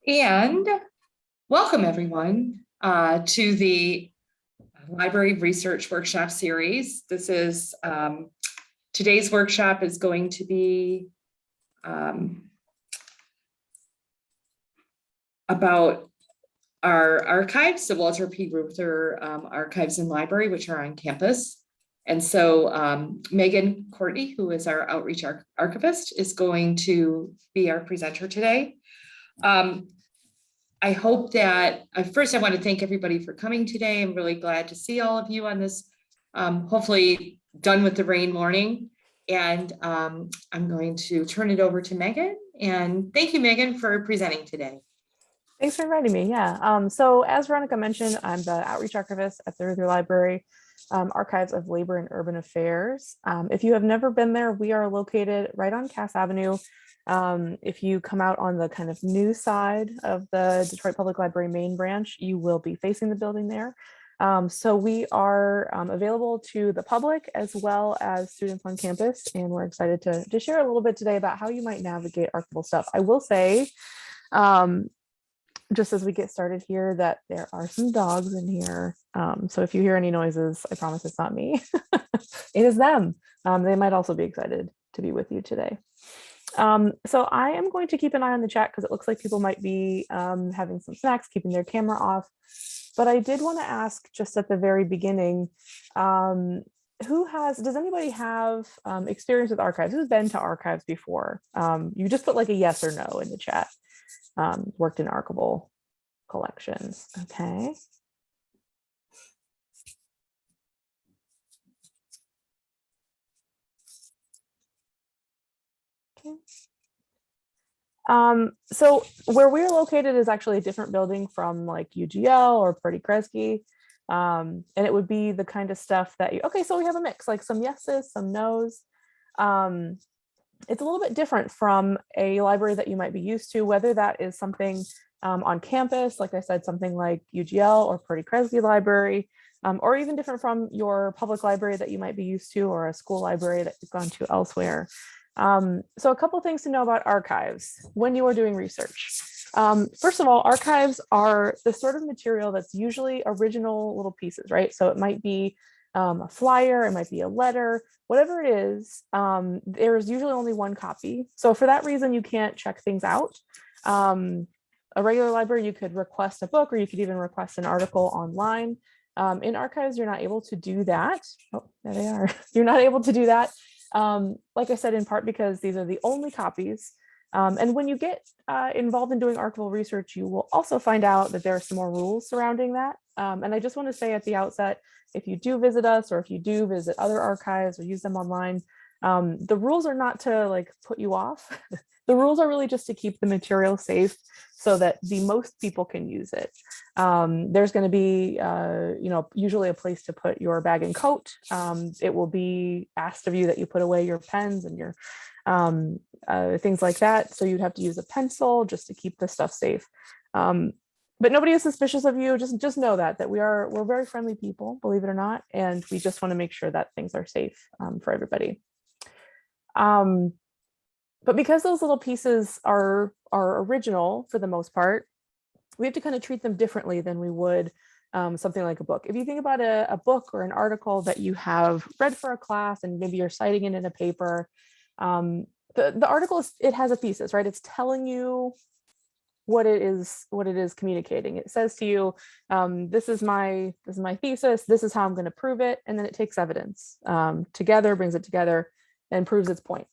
And welcome everyone to the Library Research Workshop Series. This is today's workshop is going to be about our archives, the Walter P. Reuther archives and library, which are on campus. And so Meghan Courtney, who is our outreach archivist, is going to be our presenter today. I hope that, first I want to thank everybody for coming today. I'm really glad to see all of you on this, hopefully done with the rain morning. And I'm going to turn it over to Meghan. And thank you, Meghan, for presenting today. Thanks for inviting me. Yeah. So as Veronica mentioned, I'm the outreach archivist at the Reuther Library, Archives of Labor and Urban Affairs. If you have never been there, we are located right on Cass Avenue. If you come out on the kind of new side of the Detroit Public Library main branch, you will be facing the building there. So we are available to the public as well as students on campus, and we're excited to share a little bit today about how you might navigate archival stuff. I will say, just as we get started here, that there are some dogs in here. So if you hear any noises, I promise it's not me. It is them. They might also be excited to be with you today. So I am going to keep an eye on the chat because it looks like people might be having some snacks, keeping their camera off. But I did want to ask just at the very beginning, does anybody have experience with archives? Who's been to archives before? You just put like a yes or no in the chat. Worked in archival collections. Okay. So where we're located is actually a different building from like UGL or Purdy Kresge. And it would be the kind of stuff that okay, so we have a mix, like some yeses, some nos. It's a little bit different from a library that you might be used to, whether that is something on campus, like I said, something like UGL or Purdy Kresge Library, or even different from your public library that you might be used to, or a school library that you've gone to elsewhere. So a couple of things to know about archives when you are doing research. First of all, archives are the sort of material that's usually original little pieces, right? So it might be a flyer, it might be a letter, whatever it is, there's usually only one copy. So for that reason, you can't check things out. A regular library, you could request a book, or you could even request an article online. In archives, you're not able to do that. Oh, there they are. You're not able to do that. Like I said, in part because these are the only copies. And when you get involved in doing archival research, you will also find out that there are some more rules surrounding that. And I just want to say at the outset, if you do visit us, or if you do visit other archives or use them online, the rules are not to like put you off. The rules are really just to keep the material safe so that the most people can use it. There's going to be, usually a place to put your bag and coat. It will be asked of you that you put away your pens and your things like that. So you'd have to use a pencil just to keep the stuff safe. But nobody is suspicious of you. Just know that we're very friendly people, believe it or not, and we just want to make sure that things are safe for everybody. But because those little pieces are original for the most part, we have to kind of treat them differently than we would something like a book. If you think about a book or an article that you have read for a class and maybe you're citing it in a paper, the article it has a thesis, right? It's telling you what it is communicating. It says to you, this is my thesis, this is how I'm going to prove it, and then it takes evidence together, brings it together, and proves its point.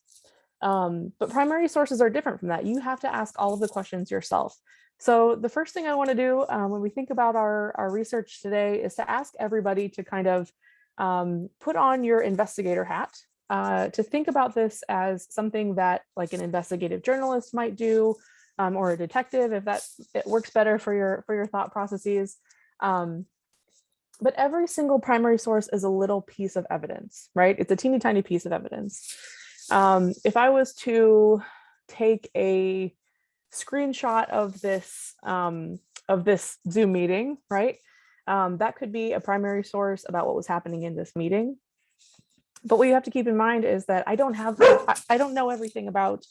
But primary sources are different from that. You have to ask all of the questions yourself. So the first thing I want to do when we think about our research today is to ask everybody to kind of put on your investigator hat, to think about this as something that like an investigative journalist might do, or a detective, if it works better for your thought processes. But every single primary source is a little piece of evidence, right? It's a teeny tiny piece of evidence. If I was to take a screenshot of this Zoom meeting, right? That could be a primary source about what was happening in this meeting. But what you have to keep in mind is that I don't know everything about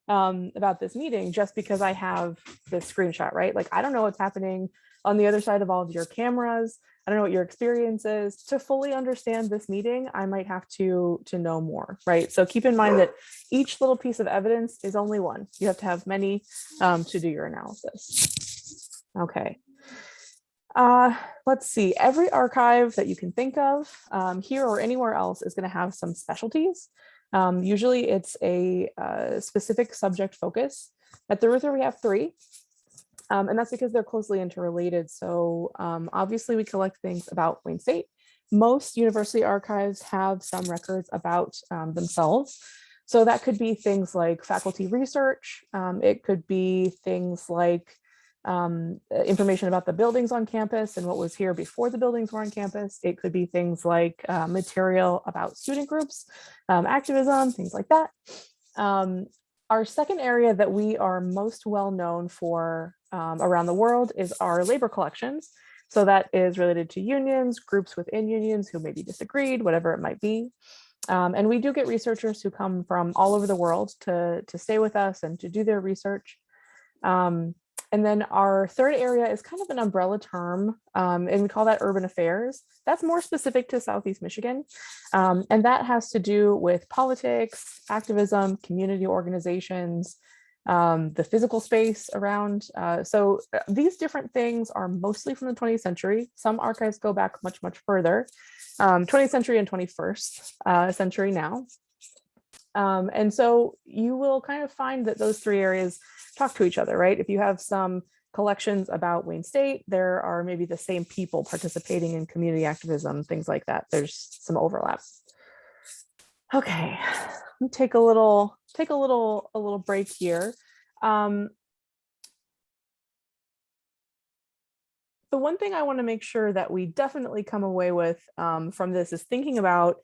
about this meeting just because I have this screenshot, right? Like, I don't know what's happening on the other side of all of your cameras. I don't know what your experience is. To fully understand this meeting, I might have to know more, right? So keep in mind that each little piece of evidence is only one. You have to have many to do your analysis. Okay. Let's see, every archive that you can think of here or anywhere else is going to have some specialties. Usually it's a specific subject focus. At the Reuther, we have 3. And that's because they're closely interrelated. So obviously we collect things about Wayne State. Most university archives have some records about themselves. So that could be things like faculty research. It could be things like information about the buildings on campus and what was here before the buildings were on campus. It could be things like material about student groups, activism, things like that. Our second area that we are most well known for around the world is our labor collections. So that is related to unions, groups within unions who maybe disagreed, whatever it might be. And we do get researchers who come from all over the world to stay with us and to do their research. And then our third area is kind of an umbrella term, and we call that urban affairs. That's more specific to Southeast Michigan. And that has to do with politics, activism, community organizations, the physical space around. So these different things are mostly from the 20th century. Some archives go back much, much further, 20th century and 21st century now. And so you will kind of find that those 3 areas talk to each other, right? If you have some collections about Wayne State, there are maybe the same people participating in community activism, things like that. There's some overlap. Okay, let me take a little break here. The one thing I want to make sure that we definitely come away with from this is thinking about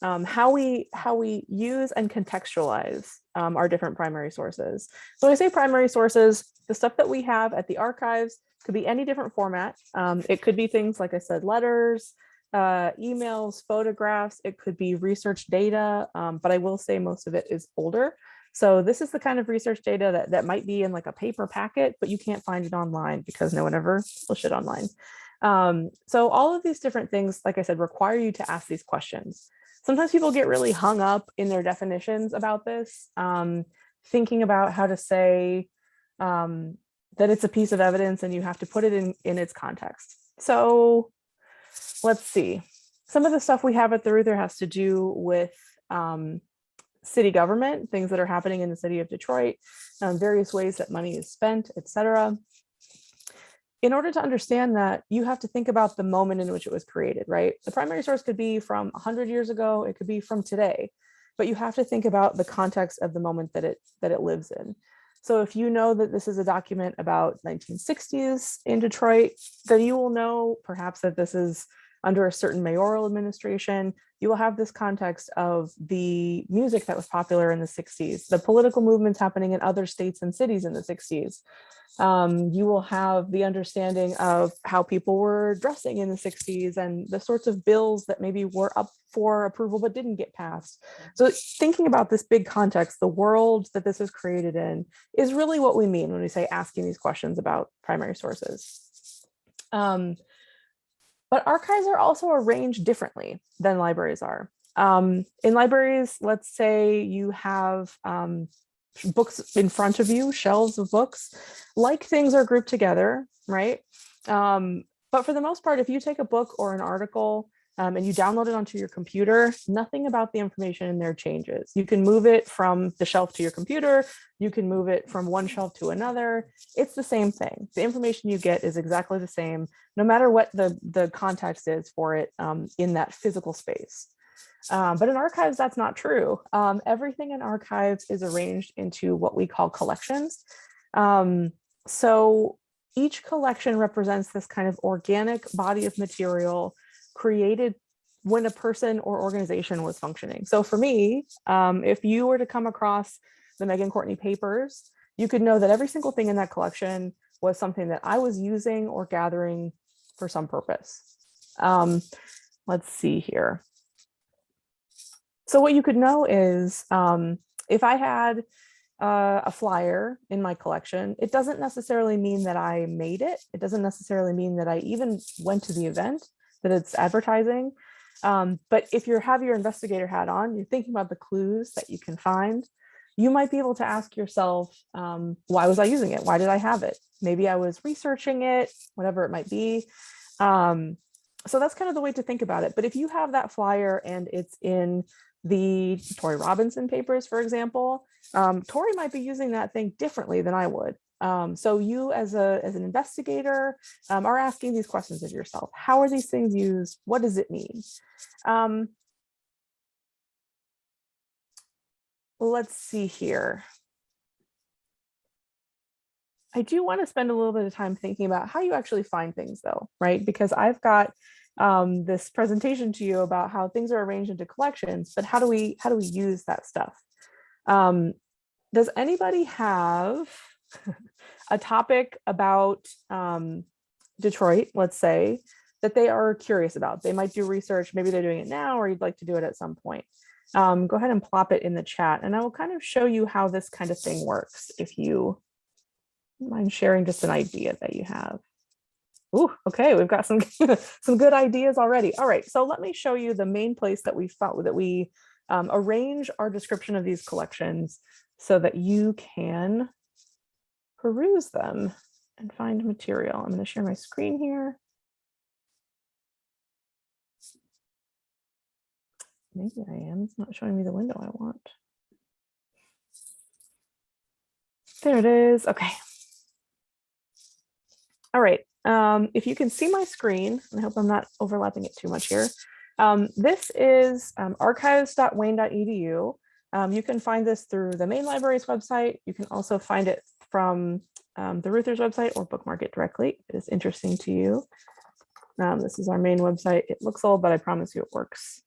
how we use and contextualize our different primary sources. So when I say primary sources, the stuff that we have at the archives could be any different format. It could be things, like I said, letters, emails, photographs. It could be research data, but I will say most of it is older. So this is the kind of research data that might be in like a paper packet, but you can't find it online because no one ever published it online. So all of these different things, like I said, require you to ask these questions. Sometimes people get really hung up in their definitions about this, thinking about how to say that it's a piece of evidence and you have to put it in its context. So let's see. Some of the stuff we have at the Reuther has to do with city government, things that are happening in the city of Detroit, various ways that money is spent, etc. In order to understand that, you have to think about the moment in which it was created, right? The primary source could be from 100 years ago, it could be from today, but you have to think about the context of the moment that it lives in. So if you know that this is a document about 1960s in Detroit, then you will know perhaps that this is under a certain mayoral administration. You will have this context of the music that was popular in the 60s, the political movements happening in other states and cities in the 60s. You will have the understanding of how people were dressing in the 60s and the sorts of bills that maybe were up for approval but didn't get passed. So thinking about this big context, the world that this is created in, is really what we mean when we say asking these questions about primary sources. But archives are also arranged differently than libraries are. In libraries, let's say you have books in front of you, shelves of books, like things are grouped together, right? But for the most part, if you take a book or an article and you download it onto your computer, nothing about the information in there changes. You can move it from the shelf to your computer. You can move it from one shelf to another. It's the same thing. The information you get is exactly the same, no matter what the context is for it in that physical space. But in archives, that's not true. Everything in archives is arranged into what we call collections. So each collection represents this kind of organic body of material created when a person or organization was functioning. So for me, if you were to come across the Meghan Courtney papers, you could know that every single thing in that collection was something that I was using or gathering for some purpose. Let's see here. So what you could know is if I had a flyer in my collection, it doesn't necessarily mean that I made it. It doesn't necessarily mean that I even went to the event, that it's advertising. But if you have your investigator hat on, you're thinking about the clues that you can find, you might be able to ask yourself, why was I using it? Why did I have it? Maybe I was researching it, whatever it might be. So that's kind of the way to think about it. But if you have that flyer and it's in the Tori Robinson papers, for example, Tori might be using that thing differently than I would. So you as an investigator are asking these questions of yourself. How are these things used? What does it mean? Let's see here. I do want to spend a little bit of time thinking about how you actually find things though, right? Because I've got this presentation to you about how things are arranged into collections, but how do we use that stuff? Does anybody have a topic about Detroit, let's say, that they are curious about? They might do research, maybe they're doing it now, or you'd like to do it at some point. Go ahead and plop it in the chat, and I will kind of show you how this kind of thing works if you mind sharing just an idea that you have. Ooh, okay, we've got some some good ideas already. All right, so let me show you the main place that we found that we arrange our description of these collections so that you can peruse them and find material. I'm going to share my screen here. Maybe I am. It's not showing me the window I want. There it is. Okay. All right. If you can see my screen, and I hope I'm not overlapping it too much here. This is archives.wayne.edu. You can find this through the main library's website. You can also find it from the Reuther's website or bookmark it directly if it's interesting to you. This is our main website. It looks old, but I promise you it works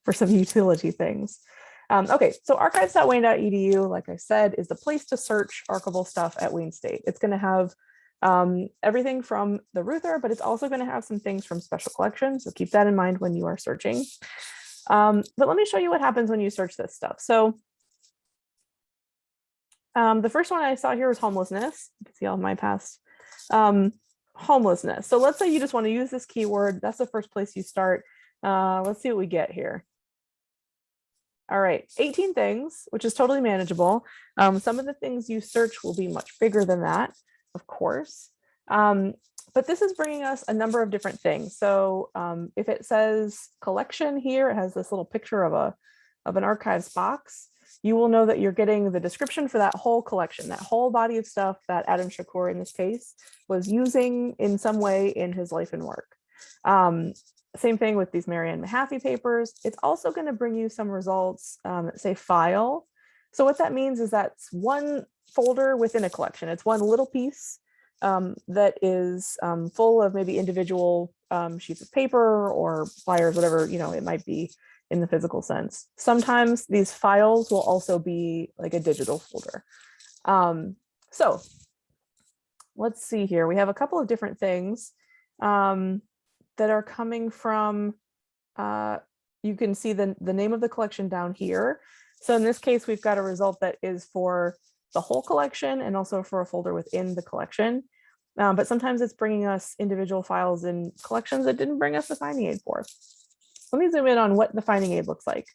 for some utility things. Okay, so archives.wayne.edu, like I said, is the place to search archival stuff at Wayne State. It's going to have everything from the Reuther, but it's also going to have some things from special collections. So keep that in mind when you are searching. But let me show you what happens when you search this stuff. So the first one I saw here was homelessness. You can see all of my past homelessness. So let's say you just want to use this keyword. That's the first place you start. Let's see what we get here. All right, 18 things, which is totally manageable. Some of the things you search will be much bigger than that, of course. But this is bringing us a number of different things. So if it says collection here, it has this little picture of an archives box. You will know that you're getting the description for that whole collection, that whole body of stuff that Adam Shakur, in this case, was using in some way in his life and work. Same thing with these Marianne Mahaffey papers. It's also going to bring you some results that say file. So what that means is that's one folder within a collection. It's one little piece that is full of maybe individual sheets of paper or flyers, whatever, it might be in the physical sense. Sometimes these files will also be like a digital folder. So let's see here. We have a couple of different things that are coming from, you can see the name of the collection down here. So in this case, we've got a result that is for the whole collection and also for a folder within the collection. But sometimes it's bringing us individual files in collections that didn't bring us the finding aid for. Let me zoom in on what the finding aid looks like.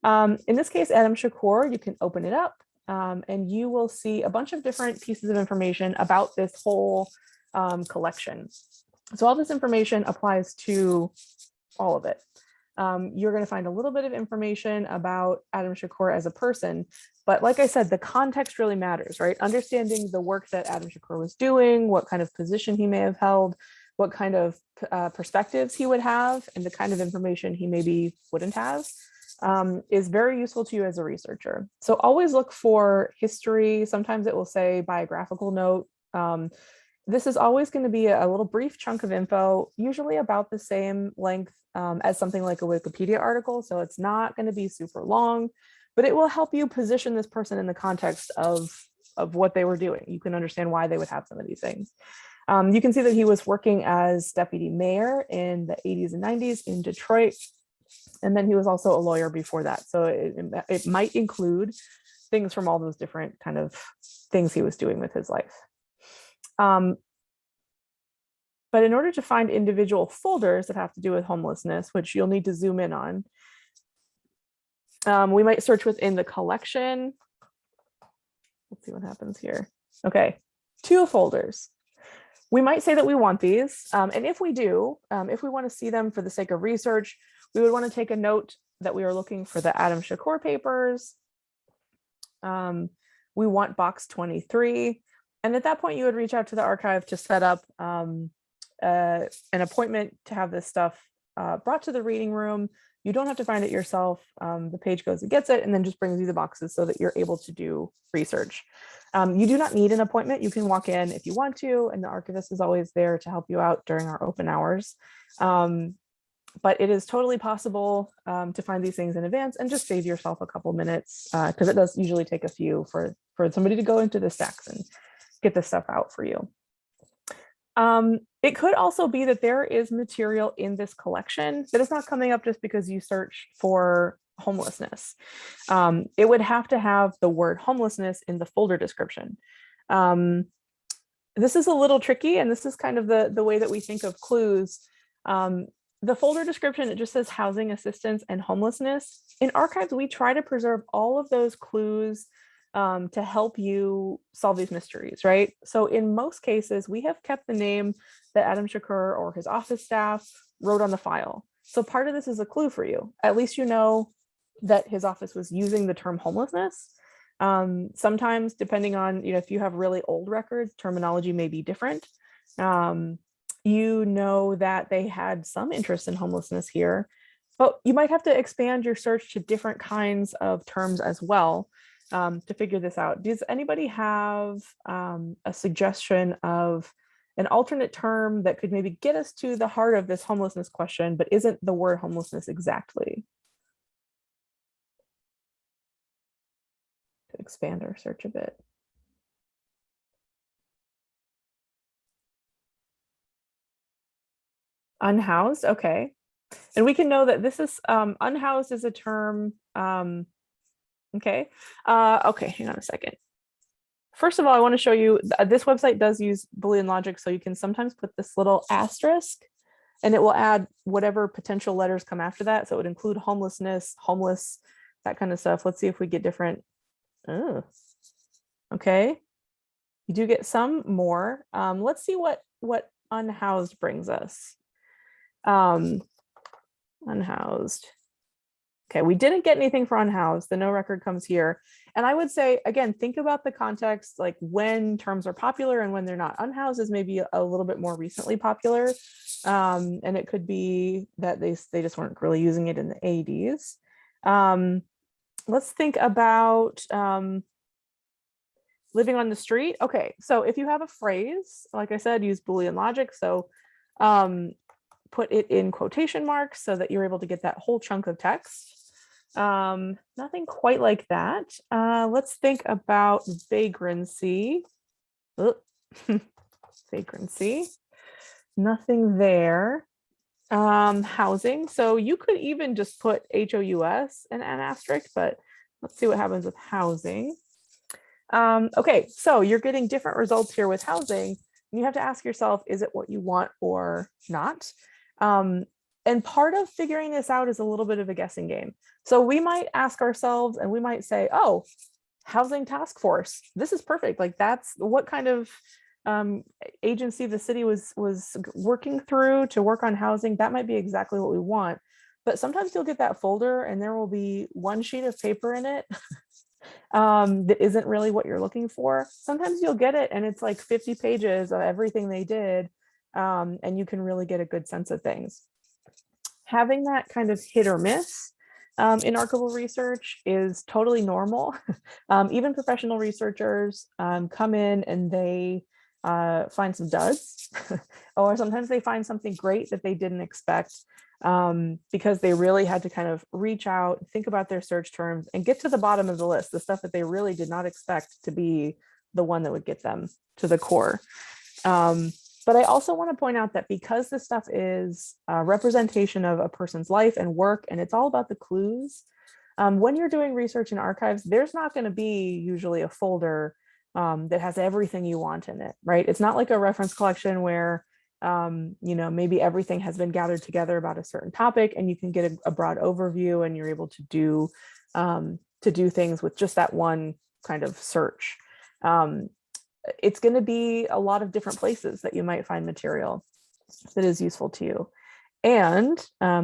In this case, Adam Shakur, you can open it up and you will see a bunch of different pieces of information about this whole collection. So all this information applies to all of it. You're going to find a little bit of information about Adam Shakur as a person, but like I said, the context really matters, right? Understanding the work that Adam Shakur was doing, what kind of position he may have held, what kind of perspectives he would have, and the kind of information he maybe wouldn't have is very useful to you as a researcher. So always look for history. Sometimes it will say biographical note. This is always going to be a little brief chunk of info, usually about the same length as something like a Wikipedia article. So it's not going to be super long, but it will help you position this person in the context of what they were doing. You can understand why they would have some of these things. You can see that he was working as deputy mayor in the 80s and 90s in Detroit. And then he was also a lawyer before that. So it might include things from all those different kind of things he was doing with his life. But in order to find individual folders that have to do with homelessness, which you'll need to zoom in on, we might search within the collection. Let's see what happens here. Okay, 2 folders. We might say that we want these. And if we do, if we want to see them for the sake of research, we would want to take a note that we are looking for the Adam Shakur papers. We want box 23. And at that point, you would reach out to the archive to set up an appointment to have this stuff brought to the reading room. You don't have to find it yourself. The page goes and gets it and then just brings you the boxes so that you're able to do research. You do not need an appointment. You can walk in if you want to, and the archivist is always there to help you out during our open hours. But it is totally possible to find these things in advance and just save yourself a couple minutes, because it does usually take a few for somebody to go into the stacks and get this stuff out for you. It could also be that there is material in this collection that is not coming up just because you search for homelessness. It would have to have the word homelessness in the folder description. This is a little tricky, and this is kind of the way that we think of clues. The folder description, it just says housing assistance and homelessness. In archives, we try to preserve all of those clues to help you solve these mysteries, right? So in most cases, we have kept the name that Adam Shakur or his office staff wrote on the file. So part of this is a clue for you. At least you know that his office was using the term homelessness. Sometimes, depending on, if you have really old records, terminology may be different. You know that they had some interest in homelessness here, but you might have to expand your search to different kinds of terms as well. To figure this out. Does anybody have a suggestion of an alternate term that could maybe get us to the heart of this homelessness question, but isn't the word homelessness exactly? To expand our search a bit. Unhoused, okay. And we can know that this is, unhoused is a term, okay. Okay, hang on a second. First of all, I want to show you, this website does use Boolean logic, so you can sometimes put this little asterisk and it will add whatever potential letters come after that. So it would include homelessness, homeless, that kind of stuff. Let's see if we get different. Oh, okay. You do get some more. Let's see what unhoused brings us. Unhoused. Okay, we didn't get anything for unhoused. The no record comes here. And I would say, again, think about the context, like when terms are popular and when they're not. Unhoused is maybe a little bit more recently popular. And it could be that they just weren't really using it in the 80s. Let's think about living on the street. Okay, so if you have a phrase, like I said, use Boolean logic. So put it in quotation marks so that you're able to get that whole chunk of text. Nothing quite like that. Let's think about vagrancy. Vagrancy. Nothing there. Housing. So you could even just put HOUS and an asterisk, but let's see what happens with housing. Okay, so you're getting different results here with housing. And you have to ask yourself, is it what you want or not? And part of figuring this out is a little bit of a guessing game. So we might ask ourselves and we might say, oh, housing task force, this is perfect. Like that's what kind of agency the city was working through to work on housing. That might be exactly what we want. But sometimes you'll get that folder and there will be one sheet of paper in it that isn't really what you're looking for. Sometimes you'll get it and it's like 50 pages of everything they did. And you can really get a good sense of things. Having that kind of hit or miss in archival research is totally normal. Even professional researchers come in and they find some duds, or sometimes they find something great that they didn't expect because they really had to kind of reach out, think about their search terms, and get to the bottom of the list, the stuff that they really did not expect to be the one that would get them to the core. But I also want to point out that because this stuff is a representation of a person's life and work, and it's all about the clues, When you're doing research in archives, there's not going to be usually a folder that has everything you want in it, right? It's not like a reference collection where maybe everything has been gathered together about a certain topic and you can get a broad overview and you're able to do things with just that one kind of search. It's going to be a lot of different places that you might find material that is useful to you. And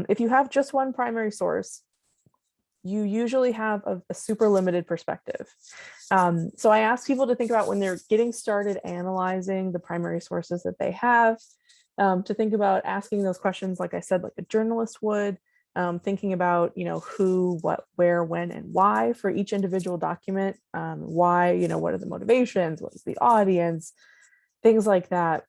if you have just one primary source, you usually have a super limited perspective. So I ask people to think about when they're getting started analyzing the primary sources that they have, to think about asking those questions, like I said, like a journalist would, thinking about, who, what, where, when, and why for each individual document. Why, what are the motivations? What is the audience? Things like that.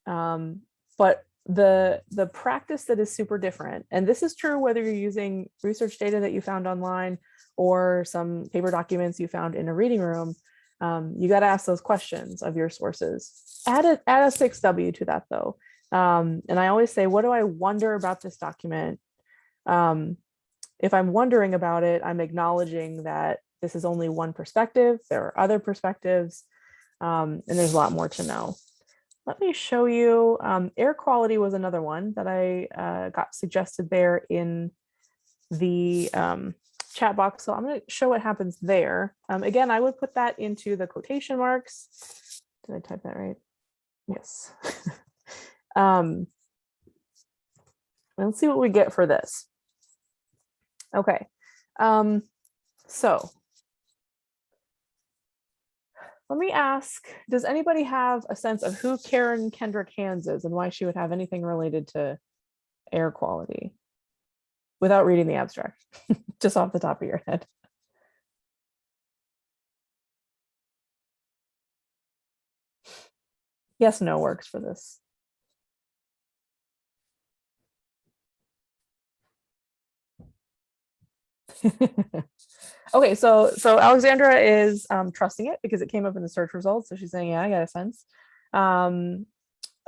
But the practice that is super different, and this is true whether you're using research data that you found online or some paper documents you found in a reading room, you got to ask those questions of your sources. Add a 6W to that though. And I always say, what do I wonder about this document? If I'm wondering about it, I'm acknowledging that this is only one perspective. There are other perspectives, and there's a lot more to know. Let me show you, air quality was another one that I got suggested there in the chat box. So I'm going to show what happens there. Again, I would put that into the quotation marks. Did I type that right? Yes. Let's see what we get for this. Okay. So let me ask, does anybody have a sense of who Karen Kendrick Hands is and why she would have anything related to air quality without reading the abstract, just off the top of your head? Yes, no works for this. Okay, so Alexandra is trusting it because it came up in the search results. So she's saying, yeah, I got a sense.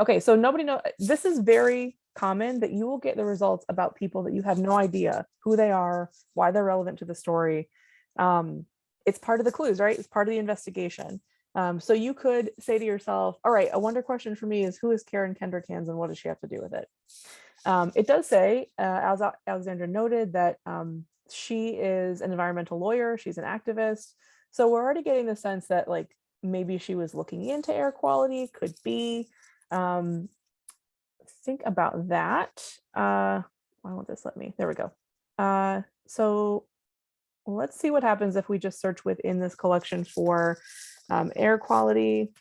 Okay, so nobody knows. This is very common that you will get the results about people that you have no idea who they are, why they're relevant to the story. It's part of the clues, right? It's part of the investigation. So you could say to yourself, all right, a wonder question for me is, who is Karen Kendrick Hands and what does she have to do with it? It does say, as Alexandra noted, that she is an environmental lawyer. She's an activist. So we're already getting the sense that like maybe she was looking into air quality, could be. Think about that. Why won't this let me? There we go. So let's see what happens if we just search within this collection for air quality.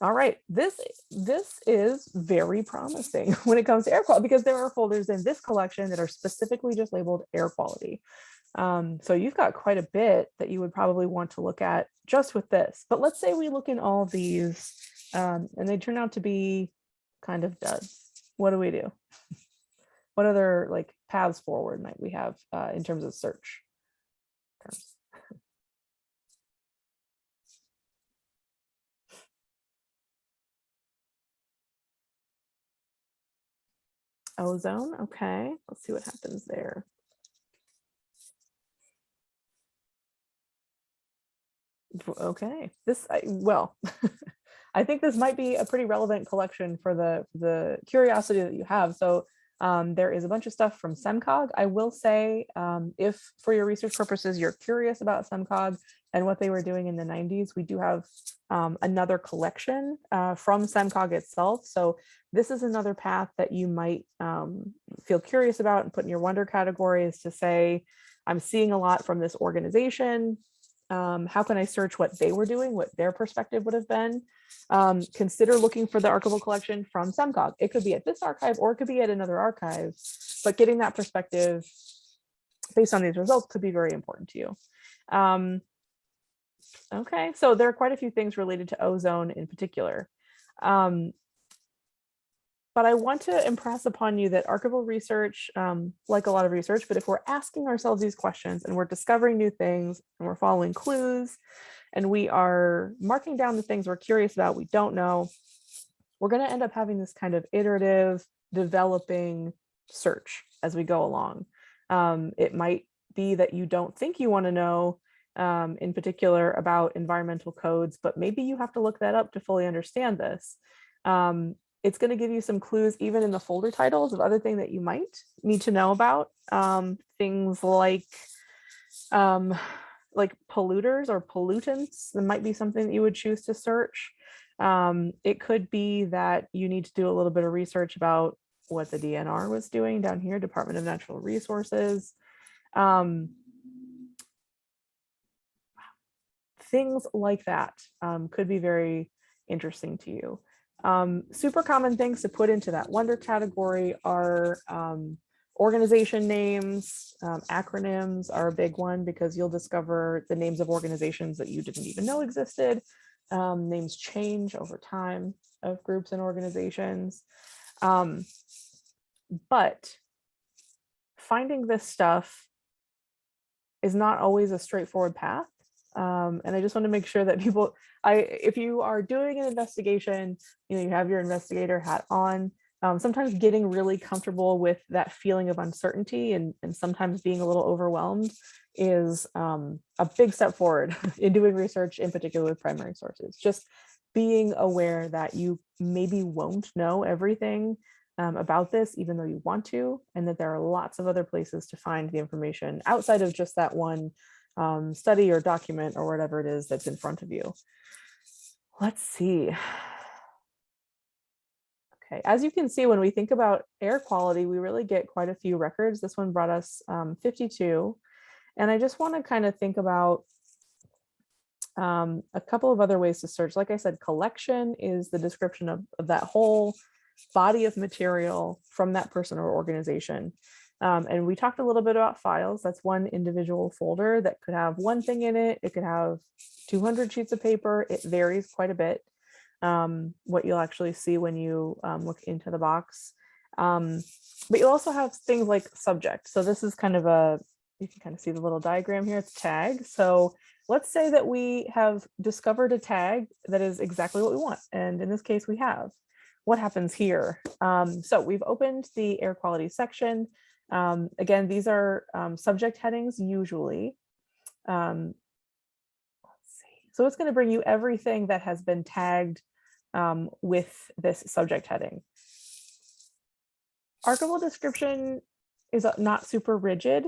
All right, this is very promising when it comes to air quality because there are folders in this collection that are specifically just labeled air quality. So you've got quite a bit that you would probably want to look at just with this. But let's say we look in all of these and they turn out to be kind of duds. What do we do? What other like paths forward might we have in terms of search terms? Ozone, okay, let's see what happens there. Okay, well, I think this might be a pretty relevant collection for the curiosity that you have. So there is a bunch of stuff from SEMCOG. I will say, if for your research purposes, you're curious about SEMCOG and what they were doing in the 90s, we do have another collection from SEMCOG itself. So this is another path that you might feel curious about and put in your wonder category, is to say, I'm seeing a lot from this organization. How can I search what they were doing, what their perspective would have been? Consider looking for the archival collection from SEMCOG. It could be at this archive or it could be at another archive, but getting that perspective based on these results could be very important to you. Okay, so there are quite a few things related to ozone in particular. But I want to impress upon you that archival research, like a lot of research, but if we're asking ourselves these questions and we're discovering new things and we're following clues and we are marking down the things we're curious about, we don't know, we're going to end up having this kind of iterative, developing search as we go along. It might be that you don't think you want to know in particular about environmental codes, but maybe you have to look that up to fully understand this. It's going to give you some clues even in the folder titles of other things that you might need to know about. Things like polluters or pollutants. That might be something that you would choose to search. It could be that you need to do a little bit of research about what the DNR was doing down here, Department of Natural Resources. Things like that could be very interesting to you. Super common things to put into that wonder category are organization names. Acronyms are a big one because you'll discover the names of organizations that you didn't even know existed. Names change over time of groups and organizations. But finding this stuff is not always a straightforward path. And I just want to make sure that people, if you are doing an investigation, you have your investigator hat on. Sometimes getting really comfortable with that feeling of uncertainty and sometimes being a little overwhelmed is a big step forward in doing research, in particular with primary sources. Just being aware that you maybe won't know everything about this, even though you want to, and that there are lots of other places to find the information outside of just that one study or document or whatever it is that's in front of you. Let's see. Okay, as you can see, when we think about air quality, we really get quite a few records. This one brought us 52. And I just want to kind of think about a couple of other ways to search. Like I said, collection is the description of that whole body of material from that person or organization. And we talked a little bit about files. That's one individual folder that could have one thing in it. It could have 200 sheets of paper. It varies quite a bit. What you'll actually see when you look into the box. But you'll also have things like subject. So this is kind of you can kind of see the little diagram here, it's tag. So let's say that we have discovered a tag that is exactly what we want. And in this case, we have. What happens here? So we've opened the air quality section. Again, these are subject headings usually. Let's see. So it's going to bring you everything that has been tagged with this subject heading. Archival description is not super rigid.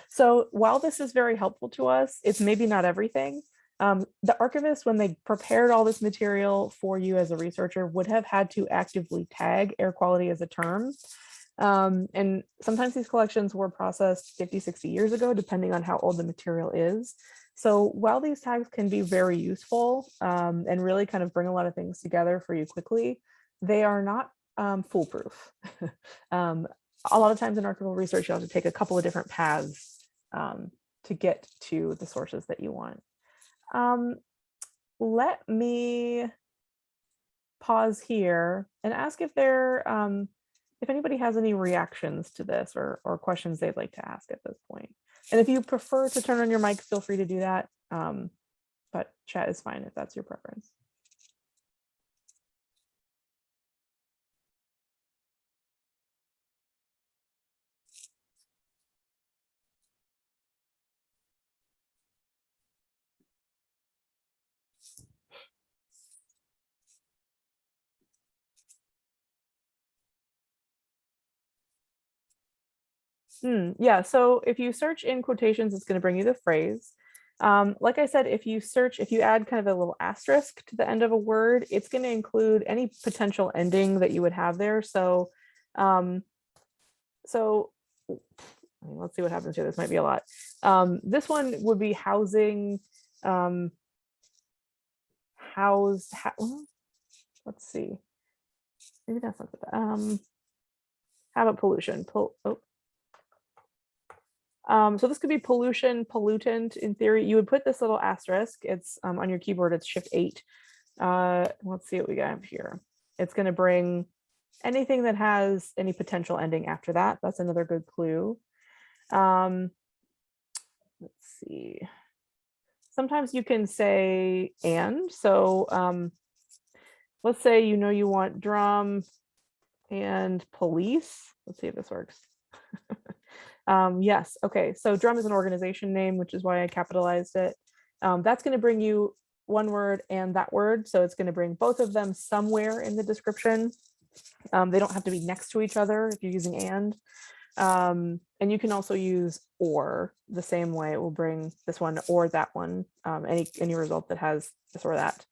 So while this is very helpful to us, it's maybe not everything. The archivist, when they prepared all this material for you as a researcher, would have had to actively tag air quality as a term. And sometimes these collections were processed 50, 60 years ago, depending on how old the material is. So while these tags can be very useful and really kind of bring a lot of things together for you quickly, they are not foolproof. A lot of times in archival research, you have to take a couple of different paths to get to the sources that you want. Let me pause here and ask if if anybody has any reactions to this or questions they'd like to ask at this point. And if you prefer to turn on your mic, feel free to do that. But chat is fine if that's your preference. Yeah, so if you search in quotations, it's going to bring you the phrase. Like I said, if you add kind of a little asterisk to the end of a word, it's going to include any potential ending that you would have there. So, let's see what happens here. This might be a lot. This one would be housing, let's see. Maybe that's not good. How about pollution? So this could be pollution, pollutant. In theory, you would put this little asterisk. It's on your keyboard, it's Shift 8. Let's see what we got here. It's going to bring anything that has any potential ending after that. That's another good clue. Let's see. Sometimes you can say and. So let's say you want drum and police. Let's see if this works. Yes, okay, so drum is an organization name, which is why I capitalized it. That's going to bring you one word and that word, so it's going to bring both of them somewhere in the description. They don't have to be next to each other if you're using and. And you can also use or the same way. It will bring this one or that one, any result that has this or that.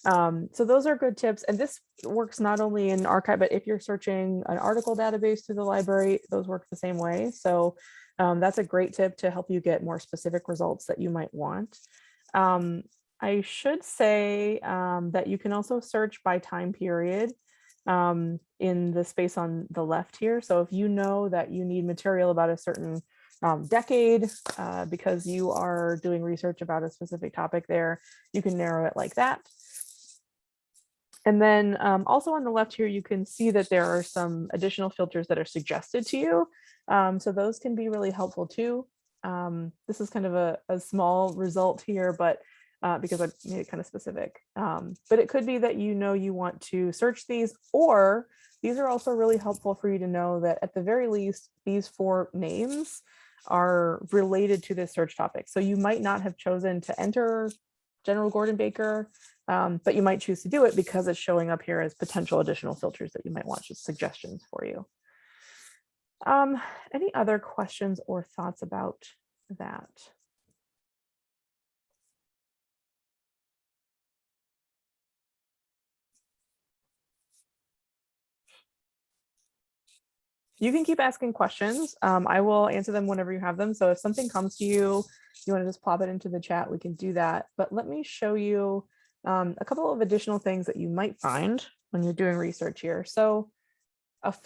So those are good tips. And this works not only in archive, but if you're searching an article database through the library, those work the same way. So that's a great tip to help you get more specific results that you might want. I should say that you can also search by time period in the space on the left here. So if you know that you need material about a certain decade because you are doing research about a specific topic there, you can narrow it like that. And then also on the left here, you can see that there are some additional filters that are suggested to you. So those can be really helpful too. This is kind of a small result here, but because I made it kind of specific. But it could be that you know you want to search these, or these are also really helpful for you to know that at the very least, these 4 names are related to this search topic. So you might not have chosen to enter General Gordon Baker, but you might choose to do it because it's showing up here as potential additional filters that you might want, just suggestions for you. Any other questions or thoughts about that? You can keep asking questions. I will answer them whenever you have them. So if something comes to you, you want to just plop it into the chat, we can do that. But let me show you a couple of additional things that you might find when you're doing research here. So at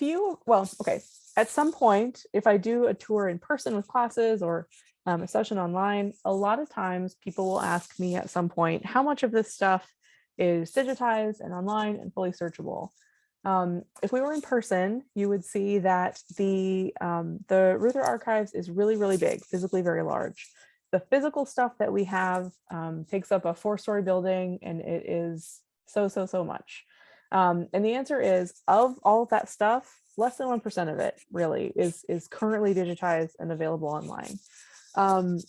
some point, if I do a tour in person with classes or a session online, a lot of times people will ask me at some point, how much of this stuff is digitized and online and fully searchable? If we were in person, you would see that the Reuther archives is really, really big, physically very large. The physical stuff that we have takes up a 4-story building, and it is so much. And the answer is, of all of that stuff, less than 1% of it really is currently digitized and available online.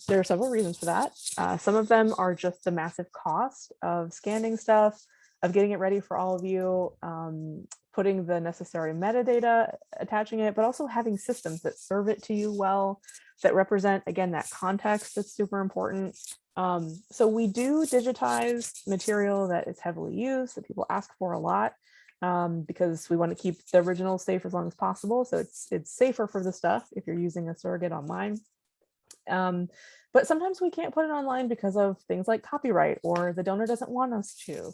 There are several reasons for that. Some of them are just the massive cost of scanning stuff, of getting it ready for all of you, putting the necessary metadata, attaching it, but also having systems that serve it to you well, that represent, again, that context that's super important. So we do digitize material that is heavily used, that people ask for a lot, because we want to keep the original safe as long as possible. So it's safer for the stuff if you're using a surrogate online. But sometimes we can't put it online because of things like copyright, or the donor doesn't want us to.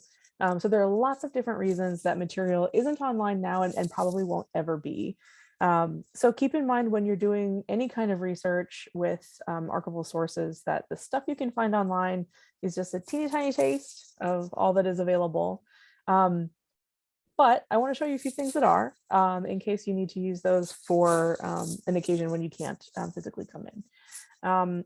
So there are lots of different reasons that material isn't online now and probably won't ever be. So keep in mind when you're doing any kind of research with archival sources that the stuff you can find online is just a teeny tiny taste of all that is available. But I want to show you a few things that are, in case you need to use those for an occasion when you can't physically come in.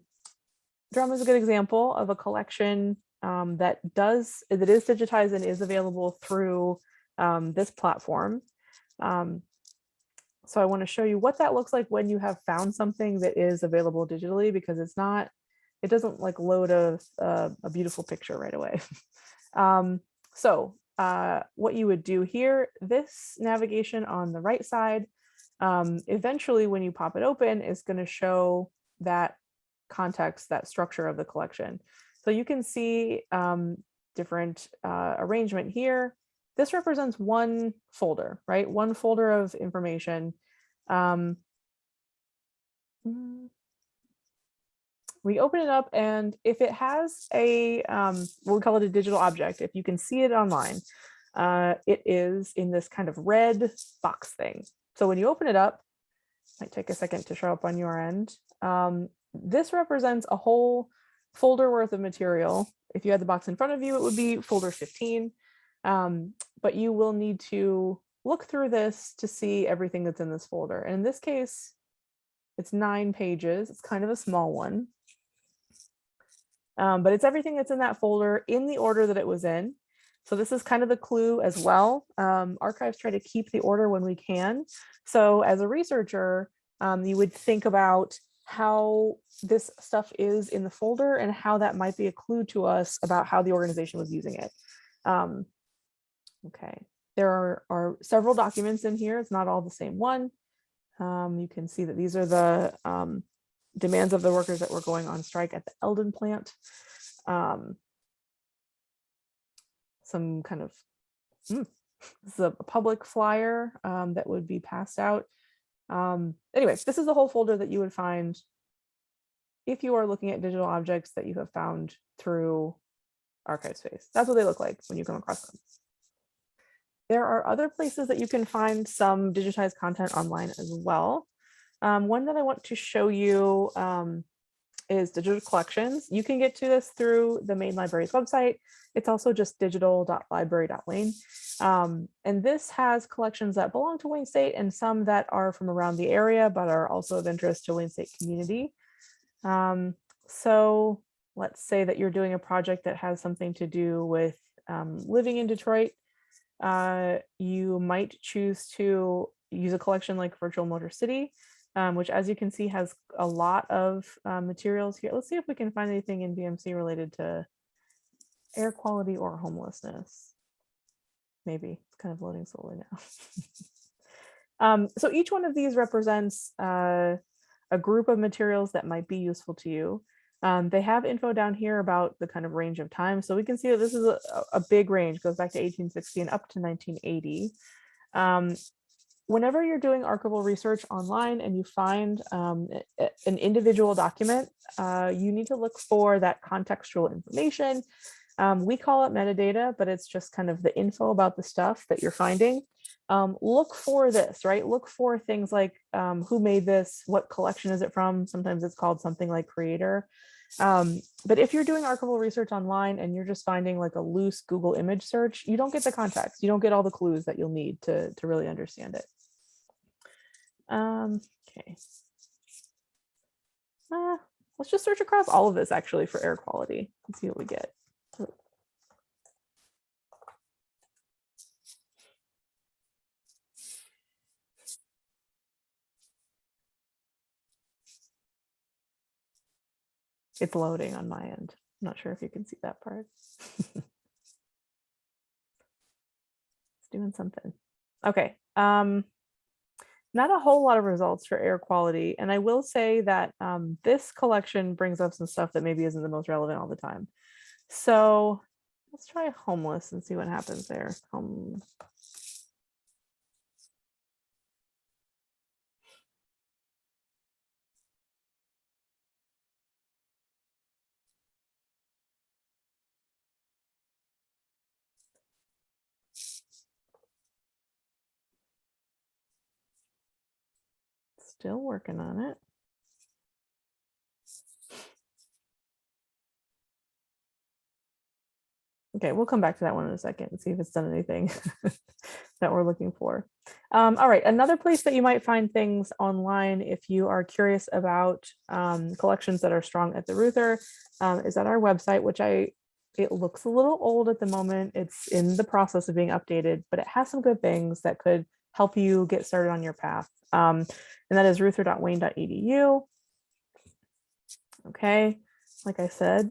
Drum is a good example of a collection that is digitized and is available through this platform. So I want to show you what that looks like when you have found something that is available digitally, because it doesn't like load a beautiful picture right away. What you would do here, this navigation on the right side, eventually when you pop it open, is going to show that context, that structure of the collection. So you can see different arrangement here. This represents one folder, right? One folder of information. We open it up, and if it has a, we'll call it a digital object, if you can see it online, it is in this kind of red box thing. So when you open it up, might take a second to show up on your end. This represents a whole folder worth of material. If you had the box in front of you, it would be folder 15. But you will need to look through this to see everything that's in this folder. And in this case, it's 9 pages. It's kind of a small one. But it's everything that's in that folder in the order that it was in. So this is kind of the clue as well. Archives try to keep the order when we can. So as a researcher, you would think about how this stuff is in the folder and how that might be a clue to us about how the organization was using it. Okay, there are several documents in here. It's not all the same one. You can see that these are the demands of the workers that were going on strike at the Eldon plant. Some kind of, this is a public flyer that would be passed out. Anyway, this is the whole folder that you would find if you are looking at digital objects that you have found through ArchivesSpace. That's what they look like when you come across them. There are other places that you can find some digitized content online as well. One that I want to show you is digital collections. You can get to this through the main library's website. It's also just digital.library.wayne. And this has collections that belong to Wayne State and some that are from around the area, but are also of interest to Wayne State community. So let's say that you're doing a project that has something to do with living in Detroit. You might choose to use a collection like Virtual Motor City, which, as you can see, has a lot of materials here. Let's see if we can find anything in BMC related to air quality or homelessness. Maybe it's kind of loading slowly now. So each one of these represents a group of materials that might be useful to you. They have info down here about the kind of range of time. So we can see that this is a big range, goes back to 1860 and up to 1980. Whenever you're doing archival research online and you find an individual document, you need to look for that contextual information. We call it metadata, but it's just kind of the info about the stuff that you're finding. Look for this, right? Look for things like who made this, what collection is it from? Sometimes it's called something like creator. But if you're doing archival research online and you're just finding like a loose Google image search, you don't get the context. You don't get all the clues that you'll need to really understand it. Okay. Let's just search across all of this actually for air quality and see what we get. It's loading on my end. I'm not sure if you can see that part. It's doing something. Okay. Not a whole lot of results for air quality. And I will say that this collection brings up some stuff that maybe isn't the most relevant all the time. So let's try homeless and see what happens there. Still working on it. Okay, we'll come back to that one in a second and see if it's done anything that we're looking for. All right, another place that you might find things online if you are curious about collections that are strong at the Reuther is at our website, which it looks a little old at the moment. It's in the process of being updated, but it has some good things that could help you get started on your path. And that is reuther.wayne.edu. Okay, like I said,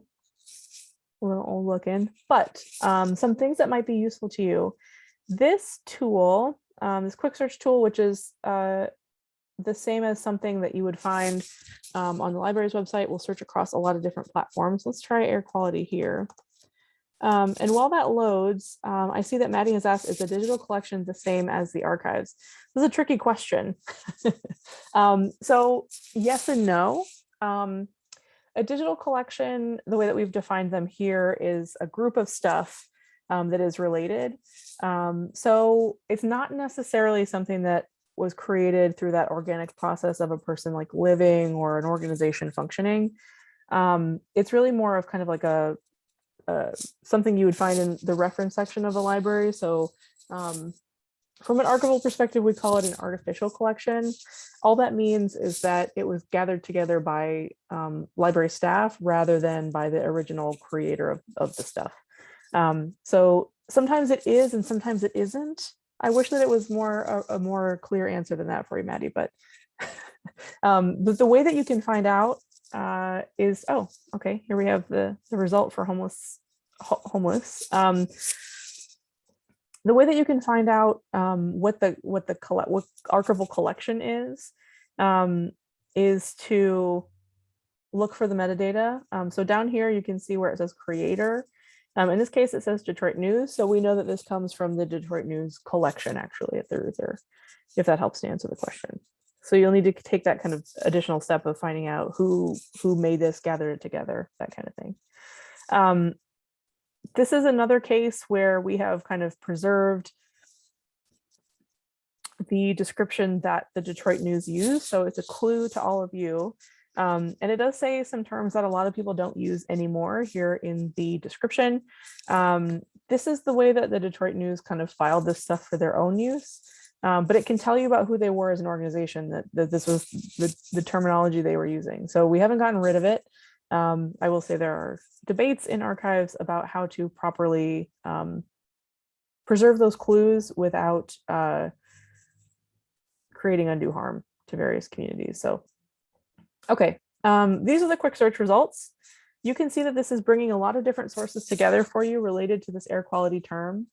a little old looking, but some things that might be useful to you. This tool, this quick search tool, which is the same as something that you would find on the library's website, will search across a lot of different platforms. Let's try air quality here. And while that loads, I see that Maddie has asked, is the digital collection the same as the archives? This is a tricky question. So yes and no. A digital collection, the way that we've defined them here, is a group of stuff that is related. So it's not necessarily something that was created through that organic process of a person like living or an organization functioning. It's really more of kind of like a something you would find in the reference section of a library. So from an archival perspective, we call it an artificial collection. All that means is that it was gathered together by library staff rather than by the original creator of the stuff. So sometimes it is and sometimes it isn't. I wish that it was more a more clear answer than that for you, Maddie, but but the way that you can find out is, oh, okay, here we have the result for homeless. The way that you can find out what archival collection is to look for the metadata. So down here you can see where it says creator. In this case, it says Detroit News. So we know that this comes from the Detroit News collection, actually, at the Reuther, if that helps to answer the question. So you'll need to take that kind of additional step of finding out who made this, gathered it together, that kind of thing. This is another case where we have kind of preserved the description that the Detroit News used. So it's a clue to all of you. And it does say some terms that a lot of people don't use anymore here in the description. This is the way that the Detroit News kind of filed this stuff for their own use. But it can tell you about who they were as an organization, that this was the terminology they were using. So we haven't gotten rid of it. I will say there are debates in archives about how to properly preserve those clues without creating undue harm to various communities. So, okay, these are the quick search results. You can see that this is bringing a lot of different sources together for you related to this air quality term.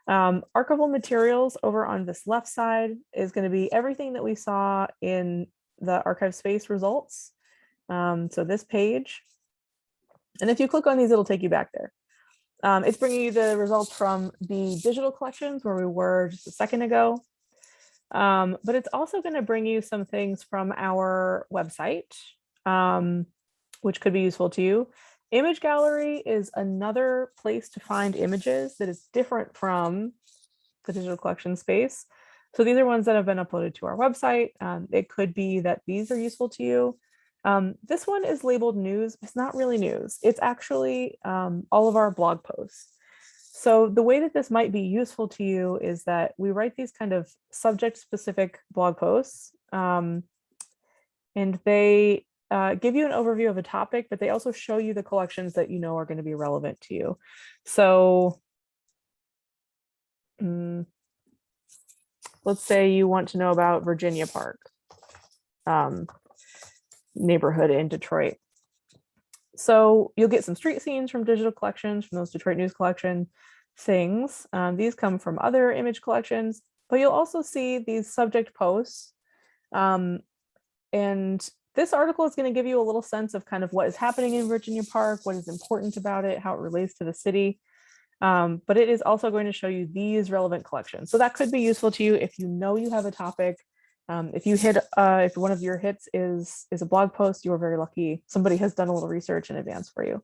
Archival materials over on this left side is going to be everything that we saw in the archive space results. So this page, and if you click on these, it'll take you back there. It's bringing you the results from the digital collections where we were just a second ago. But it's also going to bring you some things from our website, which could be useful to you. Image gallery is another place to find images that is different from the digital collection space. So these are ones that have been uploaded to our website. It could be that these are useful to you. This one is labeled news. It's not really news. It's actually all of our blog posts. So the way that this might be useful to you is that we write these kind of subject-specific blog posts, and they give you an overview of a topic, but they also show you the collections that you know are going to be relevant to you. So let's say you want to know about Virginia Park neighborhood in Detroit. So you'll get some street scenes from digital collections, from those Detroit News collection things. These come from other image collections, but you'll also see these subject posts. And this article is going to give you a little sense of kind of what is happening in Virginia Park, what is important about it, how it relates to the city. But it is also going to show you these relevant collections. So that could be useful to you if you know you have a topic. If one of your hits is a blog post, you are very lucky. Somebody has done a little research in advance for you.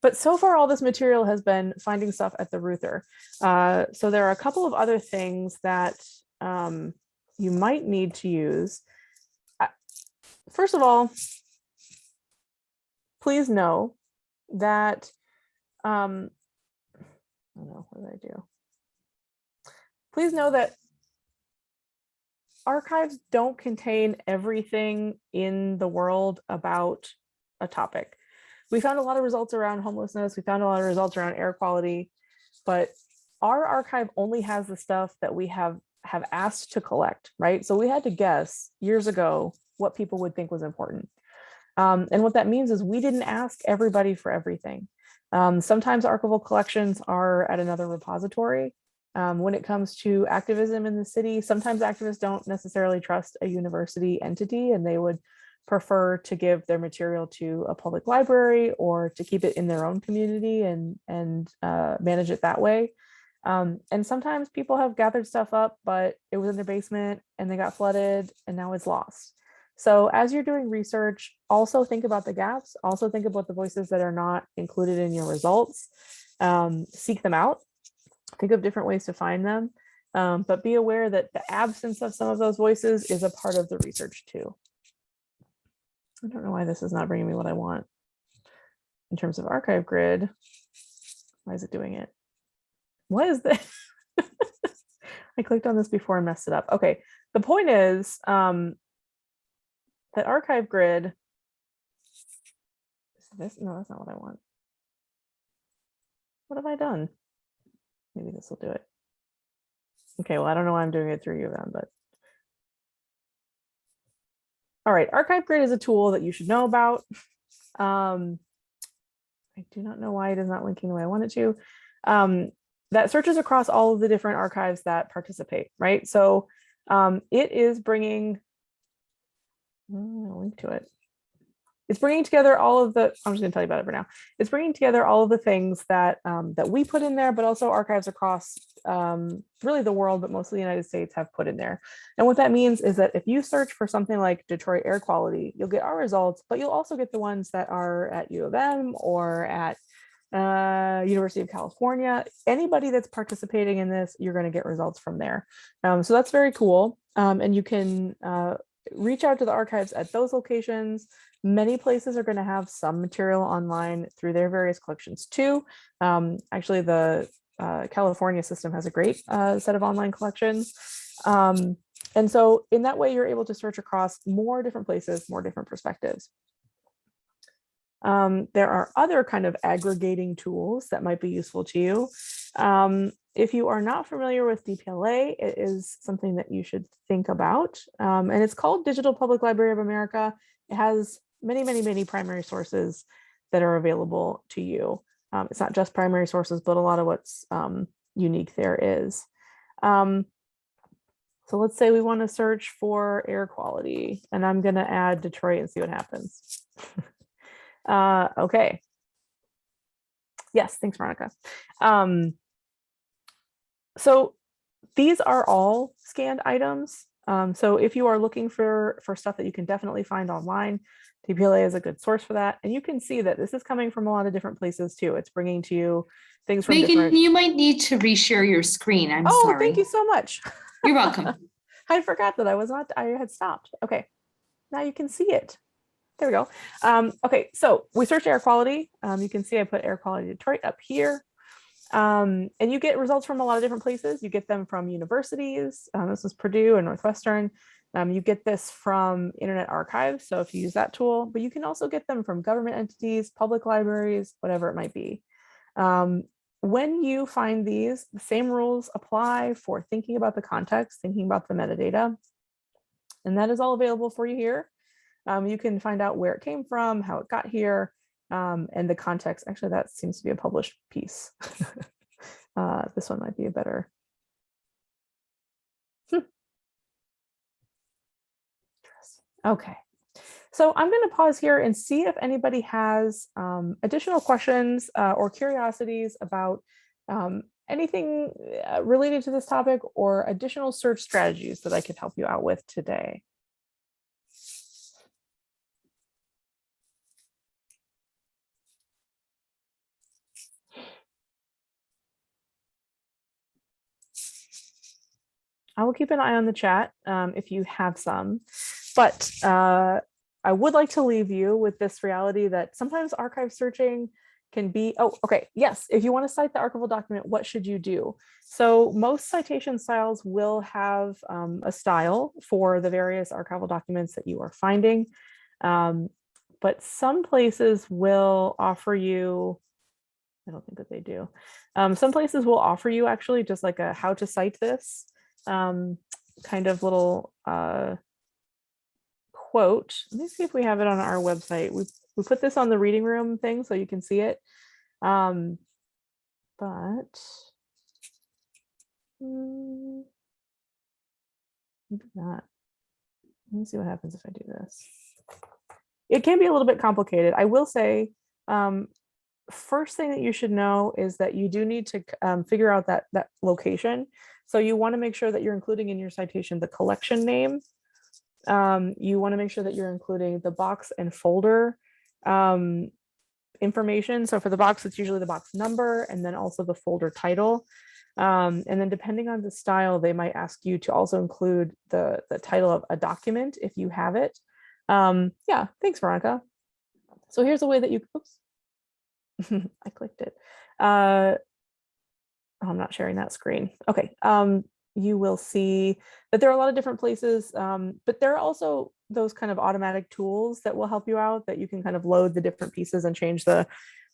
But so far, all this material has been finding stuff at the Reuther. So there are a couple of other things that you might need to use. First of all, please know that, oh no, what did I do? Please know that archives don't contain everything in the world about a topic. We found a lot of results around homelessness. We found a lot of results around air quality, but our archive only has the stuff that we have asked to collect, right? So we had to guess years ago what people would think was important. And what that means is we didn't ask everybody for everything. Sometimes archival collections are at another repository. When it comes to activism in the city, sometimes activists don't necessarily trust a university entity, and they would prefer to give their material to a public library or to keep it in their own community and manage it that way. And sometimes people have gathered stuff up, but it was in their basement and they got flooded and now it's lost. So as you're doing research, also think about the gaps, also think about the voices that are not included in your results, seek them out. Think of different ways to find them, but be aware that the absence of some of those voices is a part of the research too. I don't know why this is not bringing me what I want in terms of archive grid. Why is it doing it? What is this? I clicked on this before and messed it up. Okay, the point is that archive grid, is this? No, that's not what I want. What have I done? Maybe this will do it. Okay, well, I don't know why I'm doing it through you then, but. All right, Archive Grid is a tool that you should know about. I do not know why it is not linking the way I want it to. That searches across all of the different archives that participate, right? So it is bringing, I'll link to it. It's bringing together all of the, I'm just gonna tell you about it for now. It's bringing together all of the things that that we put in there, but also archives across really the world, but mostly the United States have put in there. And what that means is that if you search for something like Detroit air quality, you'll get our results, but you'll also get the ones that are at U of M or at University of California. Anybody that's participating in this, you're going to get results from there. So that's very cool. And you can reach out to the archives at those locations. Many places are going to have some material online through their various collections too. Actually, the California system has a great set of online collections. And so in that way, you're able to search across more different places, more different perspectives. There are other kind of aggregating tools that might be useful to you. If you are not familiar with DPLA, it is something that you should think about. And it's called Digital Public Library of America. It has many, many, many primary sources that are available to you. It's not just primary sources, but a lot of what's unique there is. So let's say we want to search for air quality, and I'm going to add Detroit and see what happens. Okay. Yes, thanks, Veronica. So these are all scanned items. So if you are looking for stuff that you can definitely find online, DPLA is a good source for that. And you can see that this is coming from a lot of different places too. It's bringing to you things from Megan, different. you might need to reshare your screen. I'm sorry. Oh, thank you so much. You're welcome. I forgot that I had stopped. Okay, now you can see it. There we go. Okay, so we searched air quality. You can see I put air quality Detroit up here. And you get results from a lot of different places. You get them from universities. This is Purdue and Northwestern. You get this from Internet Archive, so if you use that tool, but you can also get them from government entities, public libraries, whatever it might be. When you find these, the same rules apply for thinking about the context, thinking about the metadata, and that is all available for you here. You can find out where it came from, how it got here, and the context. Actually, that seems to be a published piece. This one might be a better. Okay, so I'm going to pause here and see if anybody has additional questions or curiosities about anything related to this topic or additional search strategies that I could help you out with today. I will keep an eye on the chat if you have some, but I would like to leave you with this reality that sometimes archive searching can be, oh, okay, yes, if you want to cite the archival document, what should you do? So most citation styles will have a style for the various archival documents that you are finding, but some places will offer you, I don't think that they do. Some places will offer you actually just like a how to cite this kind of little quote. Let me see if we have it on our website. We put this on the reading room thing so you can see it. But maybe not. Let me see what happens if I do this. It can be a little bit complicated. I will say, first thing that you should know is that you do need to figure out that location. So you want to make sure that you're including in your citation the collection name. You want to make sure that you're including the box and folder information. So for the box, it's usually the box number and then also the folder title. And then depending on the style, they might ask you to also include the title of a document if you have it. Yeah, thanks, Veronica. So here's a way that you, oops, I clicked it. I'm not sharing that screen. Okay. You will see that there are a lot of different places, but there are also those kind of automatic tools that will help you out, that you can kind of load the different pieces and change the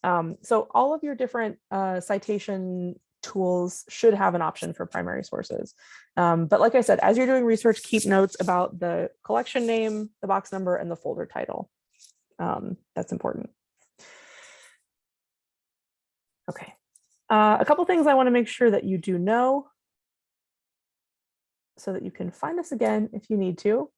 So all of your different citation tools should have an option for primary sources. But like I said, as you're doing research, keep notes about the collection name, the box number, and the folder title. That's important. Okay. A couple things I want to make sure that you do know so that you can find us again if you need to.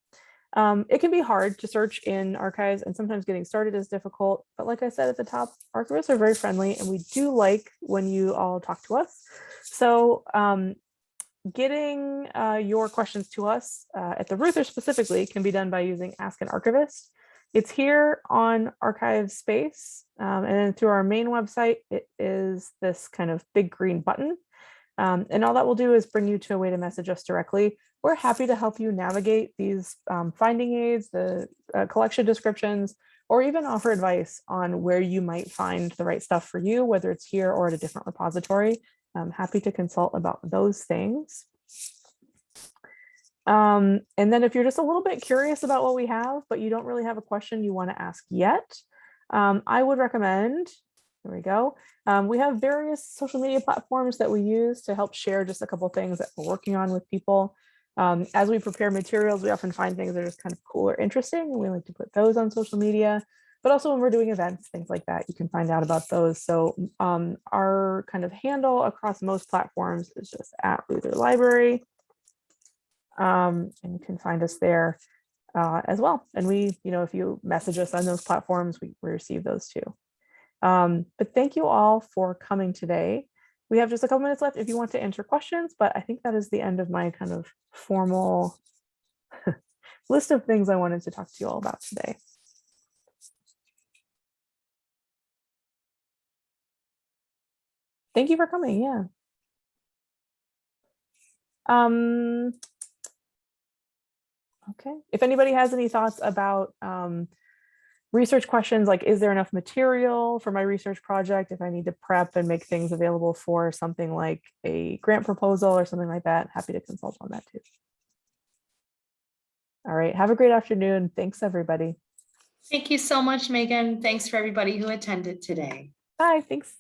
It can be hard to search in archives, and sometimes getting started is difficult. But like I said at the top, archivists are very friendly, and we do like when you all talk to us. So getting your questions to us at the Reuther specifically can be done by using Ask an Archivist. It's here on Archive Space, and then through our main website, it is this kind of big green button. And all that will do is bring you to a way to message us directly. We're happy to help you navigate these finding aids, the collection descriptions, or even offer advice on where you might find the right stuff for you, whether it's here or at a different repository. I'm happy to consult about those things. And then if you're just a little bit curious about what we have, but you don't really have a question you want to ask yet, I would recommend, there we go. We have various social media platforms that we use to help share just a couple of things that we're working on with people. As we prepare materials, we often find things that are just kind of cool or interesting, and we like to put those on social media. But also when we're doing events, things like that, you can find out about those. So our kind of handle across most platforms is just @Reuther Library. And you can find us there as well. And we, if you message us on those platforms, we receive those too. But thank you all for coming today. We have just a couple minutes left if you want to answer questions, but I think that is the end of my kind of formal list of things I wanted to talk to you all about today. Thank you for coming. Yeah. Okay. If anybody has any thoughts about research questions, like, is there enough material for my research project? If I need to prep and make things available for something like a grant proposal or something like that, happy to consult on that too. All right. Have a great afternoon. Thanks, everybody. Thank you so much, Megan. Thanks for everybody who attended today. Bye. Thanks.